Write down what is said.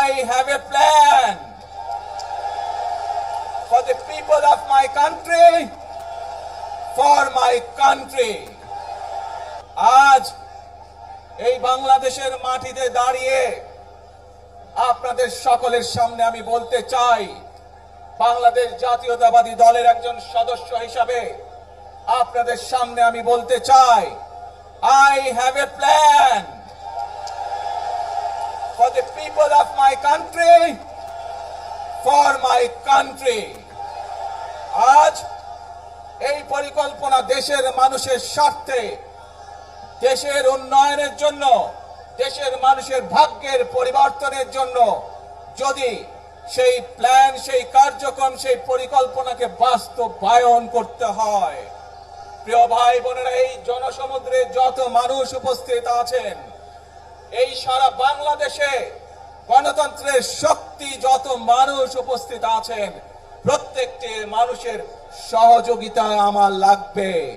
I have a plan for the people of my country, for my country. আজ এই বাংলাদেশের মাটিতে দাঁড়িয়ে আপনাদের সকলের সামনে আমি বলতে চাই, বাংলাদেশ জাতীয়তাবাদী দলের একজন সদস্য হিসাবে আপনাদের সামনে আমি বলতে চাই, I have a plan for the people of my country, for my country. আজ এই পরিকল্পনা দেশের মানুষের স্বার্থে, দেশের উন্নয়নের জন্য, দেশের মানুষের ভাগ্যের পরিবর্তনের জন্য যদি সেই প্ল্যান, সেই কার্যক্রম, সেই পরিকল্পনাকে বাস্তবায়ন করতে হয়, প্রিয় ভাই বোনেরা, এই জনসমুদ্রে যত মানুষ উপস্থিত আছেন, এই সারা বাংলাদেশে গণতন্ত্রের শক্তি যত মানুষ উপস্থিত আছেন, প্রত্যেকটি মানুষের সহযোগিতা আমার লাগবে।